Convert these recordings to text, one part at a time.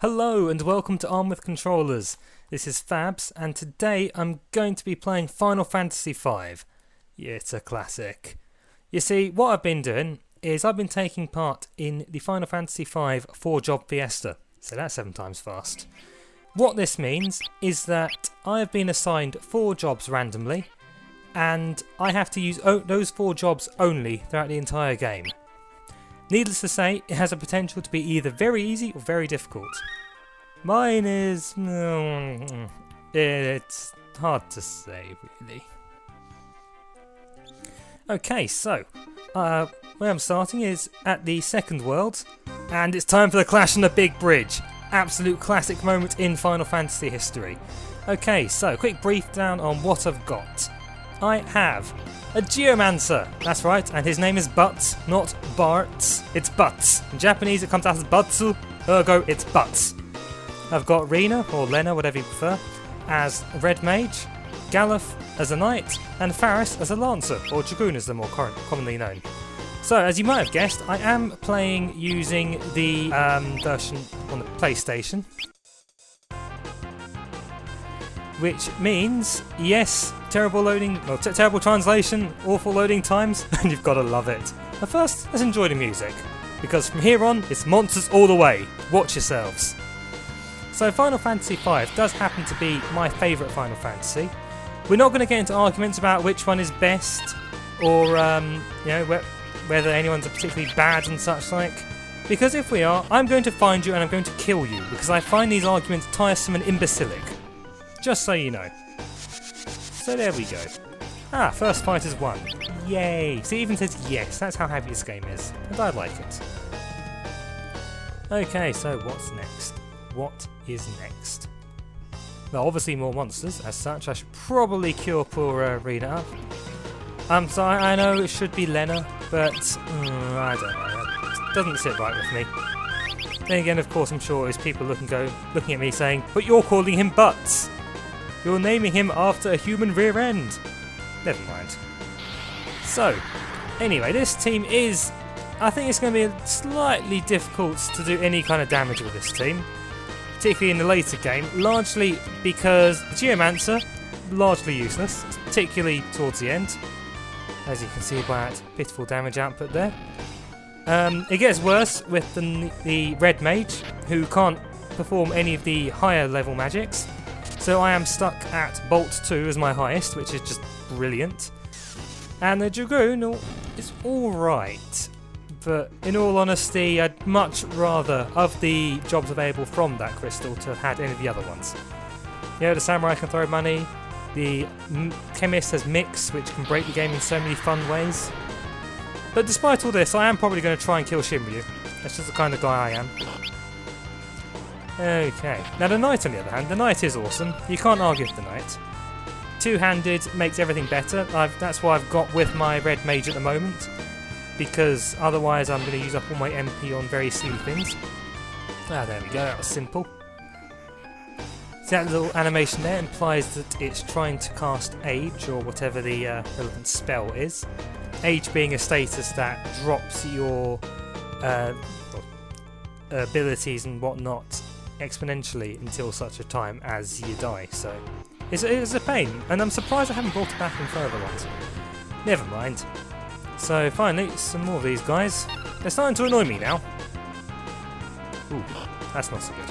Hello and welcome to Arm with Controllers. This is Fabs and today I'm going to be playing Final Fantasy V. Yeah, it's a classic. You see, what I've been doing is I've been taking part in the Final Fantasy V 4-job Fiesta. So that's 7 times fast. What this means is that I have been assigned 4 jobs randomly and I have to use those 4 jobs only throughout the entire game. Needless to say, it has a potential to be either very easy or very difficult. Mine is... it's hard to say, really. Okay, so, where I'm starting is at the second world, and it's time for the clash on the big bridge. Absolute classic moment in Final Fantasy history. Okay, so, quick brief down on what I've got. I have a Geomancer, that's right, and his name is Butz, not Bart. It's Butz. In Japanese it comes out as Butz, ergo it's Butz. I've got Rena, or Lena, whatever you prefer, as a Red Mage, Galuf as a Knight, and Faris as a Lancer, or Dragoon as they're more commonly known. So, as you might have guessed, I am playing using the version on the PlayStation. Which means, yes, terrible loading, well, terrible translation, awful loading times, and you've got to love it. But first, let's enjoy the music, because from here on, it's monsters all the way. Watch yourselves. So Final Fantasy V does happen to be my favourite Final Fantasy. We're not going to get into arguments about which one is best, or whether anyone's particularly bad and such like. Because if we are, I'm going to find you and I'm going to kill you, because I find these arguments tiresome and imbecilic. Just so you know. So there we go. Ah, first fight is won. Yay! See, it even says yes, that's how happy this game is. And I like it. Okay, so what's next? What is next? Well, obviously more monsters, as such. I should probably cure poor Rena up. I'm sorry, I know it should be Lena, but I don't know. It doesn't sit right with me. Then again, of course, I'm sure there's people looking at me saying, but you're calling him Butz! You're naming him after a human rear end. Never mind. So, anyway, this team is... I think it's going to be slightly difficult to do any kind of damage with this team. Particularly in the later game. Largely because the Geomancer, largely useless. Particularly towards the end. As you can see by that pitiful damage output there. It gets worse with the Red Mage, who can't perform any of the higher level magics. So I am stuck at Bolt 2 as my highest, which is just brilliant. And the Dragoon is alright, but in all honesty, I'd much rather, of the jobs available from that crystal, to have had any of the other ones. The Samurai can throw money, the Chemist has Mix, which can break the game in so many fun ways. But despite all this, I am probably going to try and kill Shinryu. That's just the kind of guy I am. Okay, now the Knight on the other hand, the Knight is awesome. You can't argue with the Knight. Two-handed makes everything better. That's why I've got with my Red Mage at the moment, because otherwise I'm going to use up all my MP on very silly things. Ah, there we go, that was simple. See, that little animation there implies that it's trying to cast Age, or whatever the relevant spell is. Age being a status that drops your abilities and whatnot exponentially until such a time as you die, so it's a pain, and I'm surprised I haven't brought it back in further ones. Never mind. So finally, some more of these guys. They're starting to annoy me now. Ooh, that's not so good.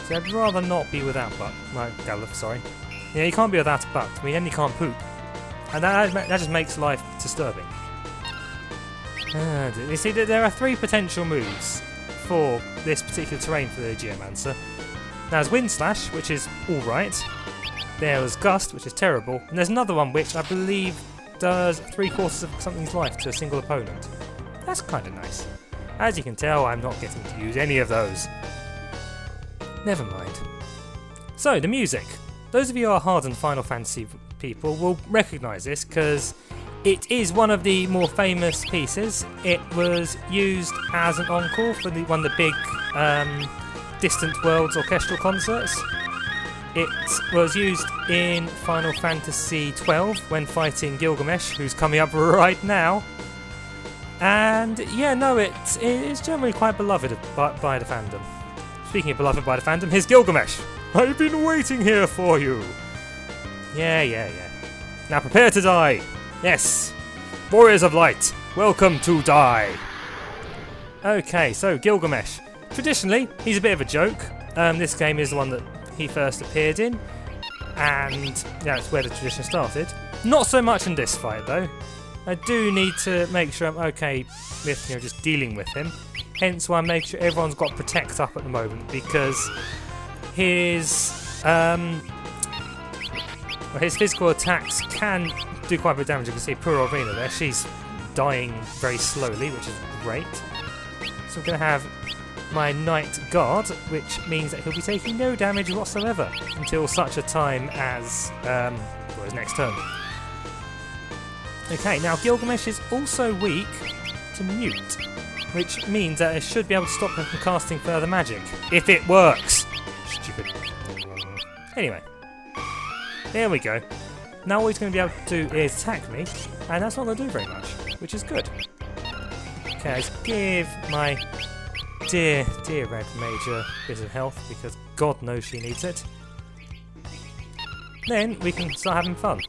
See, I'd rather not be without Galuf, sorry. Yeah, you can't be without a butt. I mean, then you can't poop. And that just makes life disturbing. You see, there are 3 potential moves for this particular terrain for the Geomancer. There's Wind Slash, which is alright. There's Gust, which is terrible. And there's another one which I believe does 3/4 of something's life to a single opponent. That's kind of nice. As you can tell, I'm not getting to use any of those. Never mind. So, the music. Those of you who are hardened Final Fantasy people will recognise this because it is one of the more famous pieces. It was used as an encore for one of the big Distant Worlds orchestral concerts. It was used in Final Fantasy XII when fighting Gilgamesh, who's coming up right now. And yeah, no, it is generally quite beloved by the fandom. Speaking of beloved by the fandom, here's Gilgamesh. I've been waiting here for you. Yeah. Now prepare to die. Yes. Warriors of Light, welcome to die. Okay, so Gilgamesh. Traditionally, he's a bit of a joke. This game is the one that he first appeared in, and that's where the tradition started. Not so much in this fight, though. I do need to make sure I'm okay with just dealing with him. Hence why I make sure everyone's got Protect up at the moment, because his physical attacks can do quite a bit of damage. You can see poor Alvina there, she's dying very slowly, which is great. So I'm going to have my Knight Guard, which means that he'll be taking no damage whatsoever until such a time as for his next turn. Okay, now Gilgamesh is also weak to Mute, which means that it should be able to stop him from casting further magic. If it works! Stupid. Anyway, there we go. Now all he's going to be able to do is attack me, and that's not going to do very much, which is good. Okay, let's give my dear Red Mage a bit of health, because God knows she needs it. Then we can start having fun.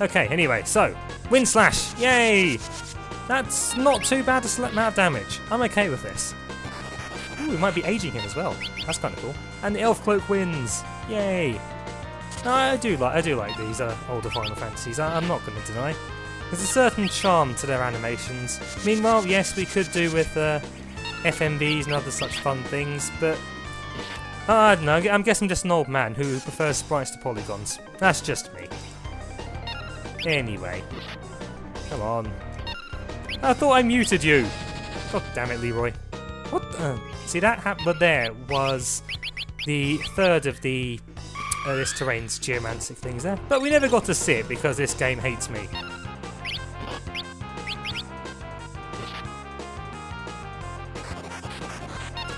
Okay, anyway, so Wind Slash, yay! That's not too bad a amount of damage. I'm okay with this. Ooh, we might be aging him as well. That's kind of cool. And the Elf Cloak wins, yay! No, I do like these older Final Fantasies. I'm not going to deny. There's a certain charm to their animations. Meanwhile, yes, we could do with FMVs and other such fun things, but I don't know. I guess I'm just an old man who prefers sprites to polygons. That's just me. Anyway, come on. I thought I muted you. God damn it, Leroy. What? See that happened there was the third of the this terrain's geomantic things there, but we never got to see it because this game hates me.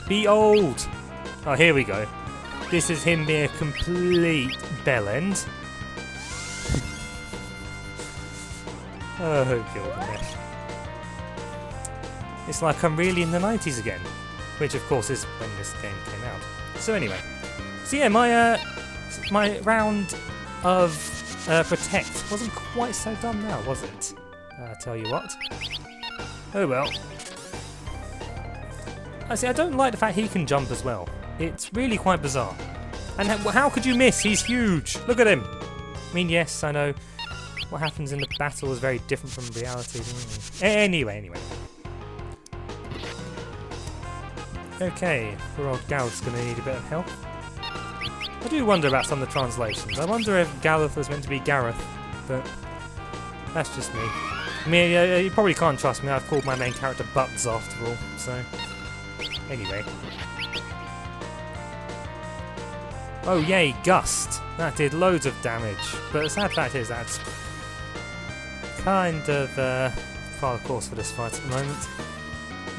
Be old! Oh, here we go. This is him being a complete bellend. Oh, Gilgamesh. It's like I'm really in the 90s again, which of course is when this game came out. So anyway, so yeah, my round of Protect wasn't quite so dumb now, was it? I tell you what. Oh well. I don't like the fact he can jump as well. It's really quite bizarre. And how could you miss? He's huge! Look at him! I mean, yes, I know what happens in the battle is very different from reality. Anyway. Okay, poor old Gareth's going to need a bit of help. I do wonder about some of the translations. I wonder if Gareth was meant to be Gareth, but that's just me. I mean, you probably can't trust me. I've called my main character Butz after all, so anyway. Oh yay, Gust! That did loads of damage, but the sad fact is that's kind of far course for this fight at the moment.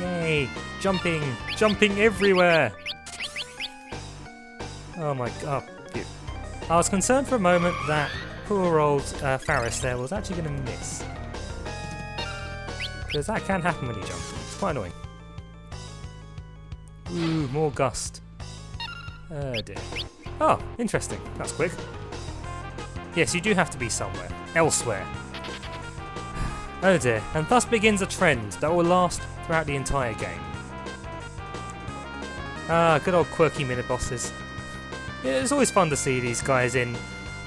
Yay! Jumping everywhere! Oh my god. I was concerned for a moment that poor old Faris there was actually going to miss. Because that can happen when you jump. It's quite annoying. Ooh, more Gust. Oh dear. Oh, interesting. That's quick. Yes, you do have to be somewhere. Elsewhere. Oh dear. And thus begins a trend that will last throughout the entire game. Ah, good old quirky mini-bosses. Yeah, it's always fun to see these guys in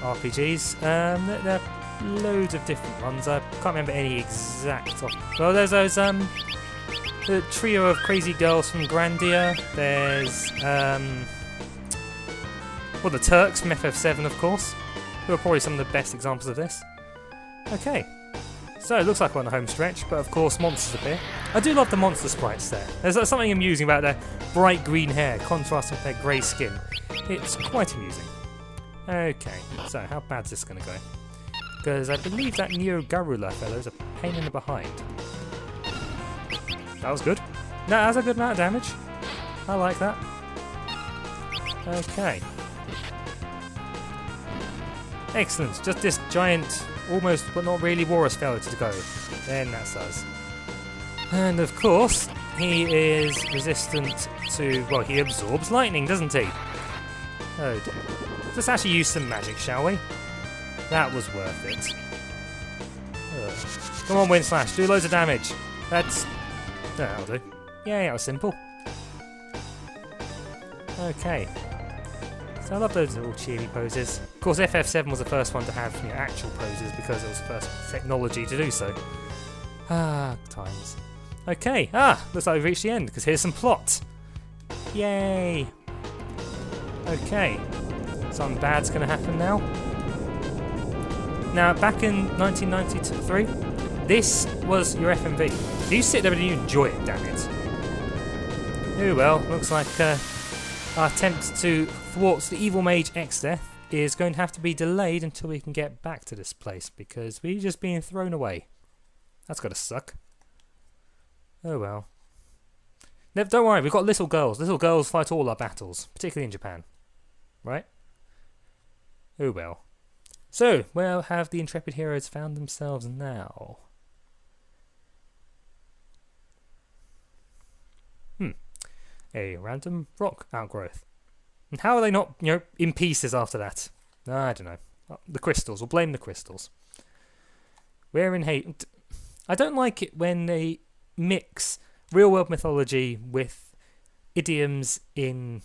RPGs. There are loads of different ones. I can't remember any exact. Well, there's those the trio of crazy girls from Grandia. There's well, the Turks from FF7, of course, who are probably some of the best examples of this. Okay, so it looks like we're on the home stretch, but of course monsters appear. I do love the monster sprites there. There's something amusing about their bright green hair contrasting with their grey skin. It's quite amusing. Okay, so how bad's this going to go? Because I believe that Neo Garula fellow is a pain in the behind. That was good. No, that's a good amount of damage. I like that. Okay. Excellent. Just this giant, almost but not really Walrus skeleton to go. Then that's us. And of course, he is resistant to, well, he absorbs lightning, doesn't he? Oh dear. Let's actually use some magic, shall we? That was worth it. Ugh. Come on, Wind Slash, do loads of damage. That's... that'll do. Yeah, that was simple. Okay. So I love those little cheery poses. Of course, FF7 was the first one to have actual poses because it was the first technology to do so. Ah, times. Okay, looks like we've reached the end because here's some plot. Yay! Okay, something bad's going to happen now. Now, back in 1993, this was your FMV. You sit there and you enjoy it, damn it. Oh well, looks like our attempt to thwart the evil mage X-Death is going to have to be delayed until we can get back to this place because we're just being thrown away. That's got to suck. Oh well. No, don't worry, we've got little girls. Little girls fight all our battles, particularly in Japan. Right? Oh well. So, where have the intrepid heroes found themselves now? A random rock outgrowth. And how are they not, in pieces after that? I don't know. The crystals. We'll blame the crystals. We're in hate. I don't like it when they mix real-world mythology with idioms in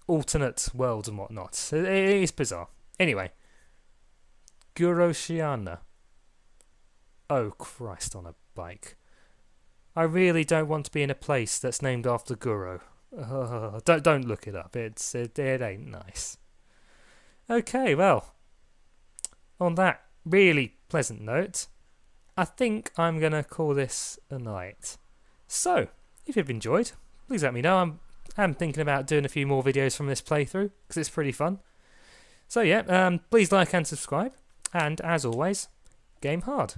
alternate worlds and whatnot. It is bizarre. Anyway, Guroshiana. Oh Christ on a bike. I really don't want to be in a place that's named after Guru. Don't look it up. It ain't nice. Okay, well, on that really pleasant note, I think I'm going to call this a night. So, if you've enjoyed, please let me know. I'm thinking about doing a few more videos from this playthrough, because it's pretty fun. So yeah, please like and subscribe, and as always, game hard.